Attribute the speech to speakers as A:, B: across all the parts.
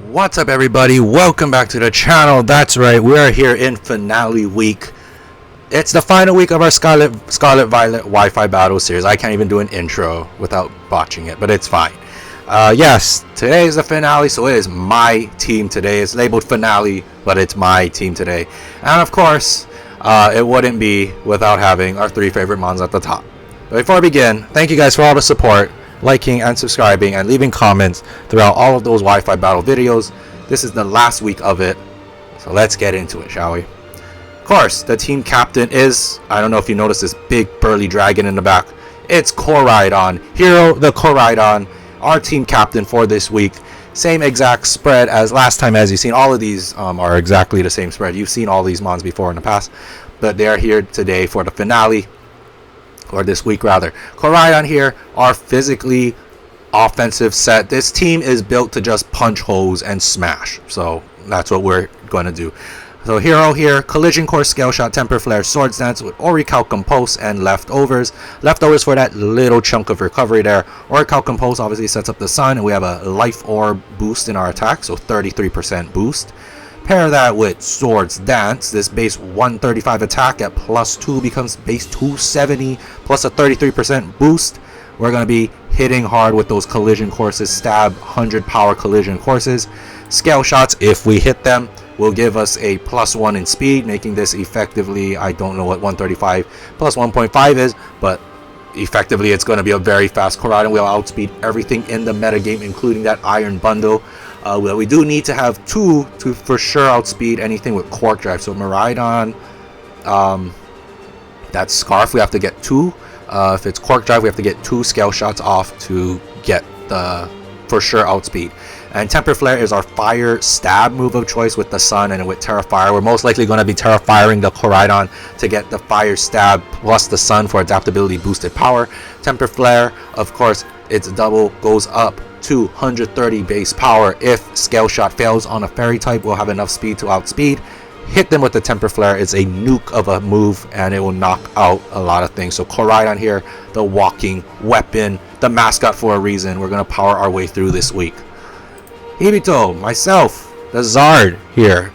A: What's up, everybody? Welcome back to the channel. That's right, we are here in finale week. It's the final week of our Scarlet Violet Wi-Fi battle series. I can't even do an intro without botching it, but it's fine. Yes, today is the finale, so it is my team today. It's labeled finale, but it's my team today. And of course, it wouldn't be without having our three favorite mons at the top. But before I begin, thank you guys for all the support, liking and subscribing and leaving comments throughout all of those Wi-Fi battle videos. This is the last week of it, so let's get into it, shall we? Of course, the team captain is, I don't know if you noticed this big burly dragon in the back, it's Koraidon, Hero the Koraidon, our team captain for this week. Same exact spread as last time. As you've seen, all of these are exactly the same spread. You've seen all these mons before in the past, but they are here today for the finale, or this week rather. Koraidon here, our physically offensive set. This team is built to just punch holes and smash, so that's what we're going to do. So Hero here, Collision Course, Scale Shot, Temper Flare, Swords Dance with Orical Compulse and Leftovers. Leftovers for that little chunk of recovery there. Orical Compulse obviously sets up the sun, and we have a Life Orb boost in our attack, so 33% boost. Pair that with Swords Dance. This base 135 attack at +2 becomes base 270 plus a 33% boost. We're going to be hitting hard with those collision courses, stab 100 power collision courses. Scale shots, if we hit them, will give us a +1 in speed, making this effectively, I don't know what 135 plus 1.5 is, but effectively it's going to be a very fast Koraidon. We'll outspeed everything in the metagame, including that iron bundle. We do need to have 2 to for sure outspeed anything with Quark Drive. So Koraidon, that Scarf, we have to get 2. If it's Quark Drive, we have to get 2 scale shots off to get the for sure outspeed. And Temper Flare is our fire stab move of choice with the sun, and with Terra Fire we're most likely going to be Terra Firing the Koraidon to get the fire stab plus the sun for adaptability boosted power. Temper Flare, of course, its double goes up to 130 base power. If Scale Shot fails on a fairy type, we'll have enough speed to outspeed. Hit them with the Temper Flare. It's a nuke of a move, and it will knock out a lot of things. So Koraidon here, the walking weapon, the mascot for a reason. We're going to power our way through this week. Hibito, myself, the Zard here.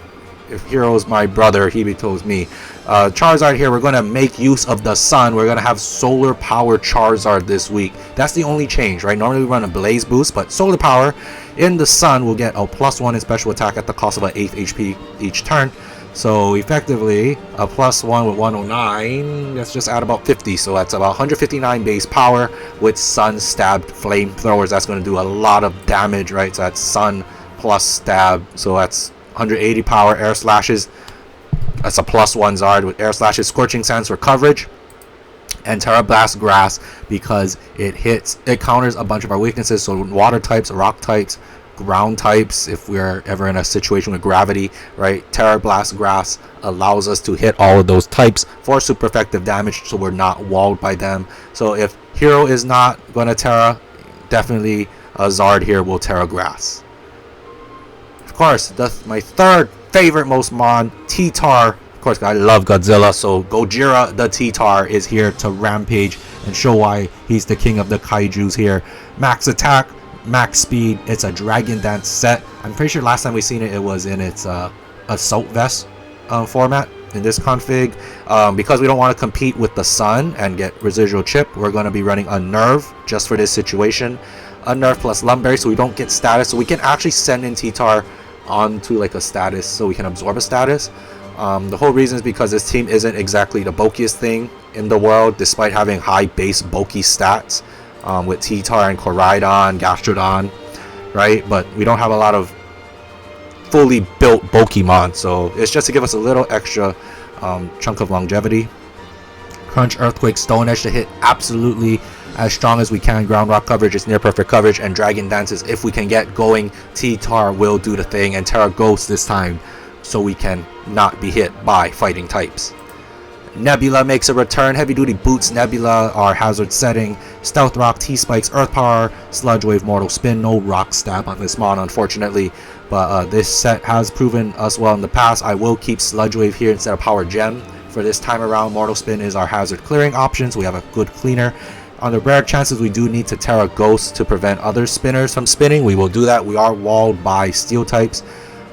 A: If Hero is my brother, Hibito is me. Charizard here, we're going to make use of the sun. We're going to have solar power Charizard this week. That's the only change, right? Normally we run a blaze boost, but solar power in the sun will get a +1 in special attack at the cost of an 8th HP each turn. So effectively a +1 with 109, let's just add about 50, so that's about 159 base power with sun stabbed flamethrowers. That's going to do a lot of damage, right? So that's sun plus stab, so that's 180 power. Air slashes, that's a +1 Zard with air slashes. Scorching Sands for coverage, and Terra Blast Grass because it counters a bunch of our weaknesses, so water types, rock types, ground types, if we're ever in a situation with gravity, right? Terra Blast Grass allows us to hit all of those types for super effective damage, so we're not walled by them. So if Hero is not going to Terra, definitely a Zard here will Terra Grass. Of course, my third favorite most mon, T-Tar. Of course, I love Godzilla, so Gojira the T-Tar is here to rampage and show why he's the king of the kaijus here. Max attack, max speed. It's a Dragon Dance set. I'm pretty sure last time we seen it, it was in its Assault Vest format. In this config, because we don't want to compete with the sun and get residual chip, we're going to be running a Nerve just for this situation. A Nerve plus Lumberry, so we don't get status, so we can actually send in T-Tar onto like a status so we can absorb a status. The whole reason is because this team isn't exactly the bulkiest thing in the world, despite having high base bulky stats. With T-Tar and Koraidon, Gastrodon, right? But we don't have a lot of fully built bulky mons, so it's just to give us a little extra chunk of longevity. Crunch, Earthquake, Stone Edge to hit absolutely as strong as we can. Ground Rock coverage is near perfect coverage, and Dragon Dances, if we can get going, T-Tar will do the thing, and Terra Ghost this time, so we can not be hit by fighting types. Nebula makes a return. Heavy Duty Boots Nebula, our hazard setting. Stealth Rock, T-Spikes, Earth Power, Sludge Wave, Mortal Spin. No Rock Stab on this mon, unfortunately. But this set has proven us well in the past. I will keep Sludge Wave here instead of Power Gem. For this time around, Mortal Spin is our hazard clearing option, so we have a good cleaner. On the rare chances we do need to Terra Ghost to prevent other spinners from spinning, we will do that. We are walled by steel types,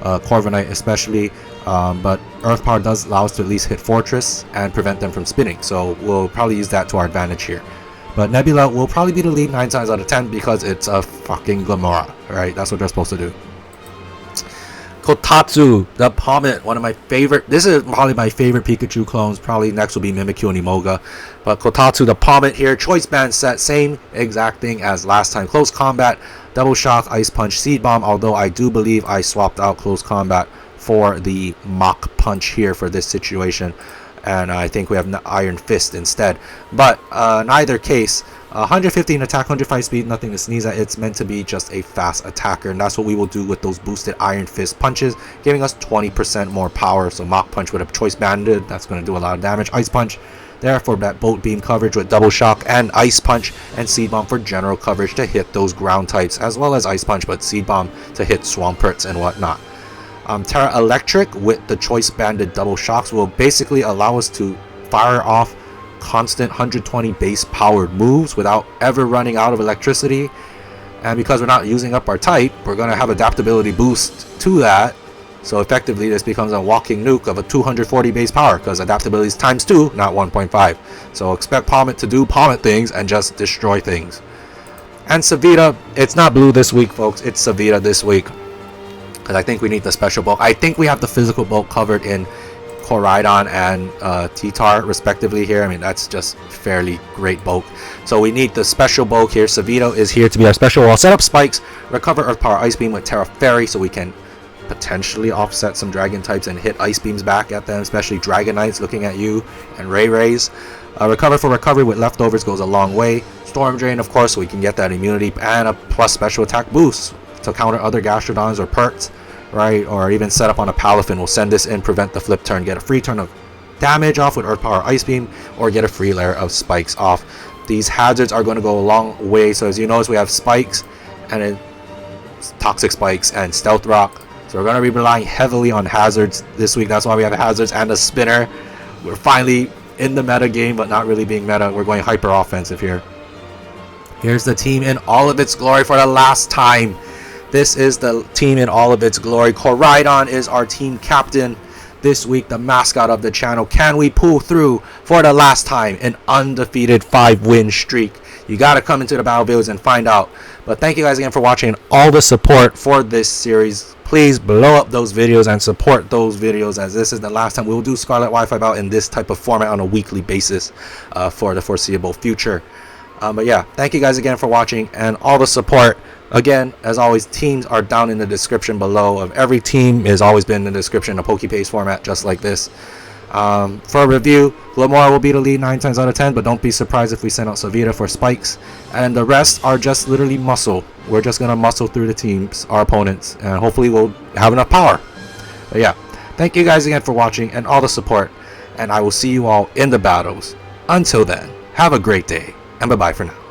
A: Corviknight especially, but Earth Power does allow us to at least hit Fortress and prevent them from spinning, so we'll probably use that to our advantage here. But Nebula will probably be the lead 9 times out of 10 because it's a fucking Glimmora, right? That's what they're supposed to do. Kotatsu, the Pawmot, one of my favorite. This is probably my favorite Pikachu clones. Probably next will be Mimikyu and Emoga. But Kotatsu, the Pawmot here, choice band set, same exact thing as last time. Close combat, double shock, ice punch, seed bomb. Although I do believe I swapped out close combat for the Mach punch here for this situation, and I think we have Iron Fist instead. But in either case, 115 attack, 105 speed, nothing to sneeze at. It's meant to be just a fast attacker, and that's what we will do with those boosted Iron Fist punches, giving us 20% more power. So Mach punch with a choice banded, that's going to do a lot of damage. Ice punch there for that bolt beam coverage with double shock, and ice punch and seed bomb for general coverage to hit those ground types, as well as ice punch, but seed bomb to hit Swamperts and whatnot. Terra Electric with the choice banded double shocks will basically allow us to fire off constant 120 base powered moves without ever running out of electricity, and because we're not using up our type, we're going to have adaptability boost to that. So effectively this becomes a walking nuke of a 240 base power, because adaptability is times 2, not 1.5. So expect Pawmot to do Pawmot things and just destroy things. And Savita, it's not blue this week folks, it's Savita this week, because I think we need the special bulk. I think we have the physical bulk covered in Koraidon and T-Tar respectively here. I mean, that's just fairly great bulk. So we need the special bulk here. Savito is here to be our special. We'll set up spikes, recover Earth Power Ice Beam with Terra Fairy so we can potentially offset some dragon types and hit ice beams back at them, especially Dragonites looking at you, and Rays. Recover for recovery with leftovers goes a long way. Storm Drain, of course, so we can get that immunity and a plus special attack boost to counter other Gastrodons or Perts, right? Or even set up on a Palafin. We'll send this in, prevent the flip turn, get a free turn of damage off with Earth Power Ice Beam, or get a free layer of spikes off. These hazards are going to go a long way. So as you notice, we have spikes and then toxic spikes and stealth rock. So we're going to be relying heavily on hazards this week. That's why we have hazards and a spinner. We're finally in the meta game, but not really being meta. We're going hyper offensive here. Here's the team in all of its glory for the last time. This is the team in all of its glory. Koraidon is our team captain this week, the mascot of the channel. Can we pull through for the last time an undefeated 5-win streak? You got to come into the battle builds and find out. But thank you guys again for watching, all the support for this series. Please blow up those videos and support those videos, as this is the last time we will do Scarlet Wi-Fi bout in this type of format on a weekly basis for the foreseeable future. But yeah, thank you guys again for watching and all the support. Again, as always, teams are down in the description below. Of every team has always been in the description, a PokePaste format just like this. For a review, Glimmora will be the lead 9 times out of 10, but don't be surprised if we send out Savita for spikes. And the rest are just literally muscle. We're just going to muscle through the teams, our opponents, and hopefully we'll have enough power. But yeah, thank you guys again for watching and all the support, and I will see you all in the battles. Until then, have a great day, and bye-bye for now.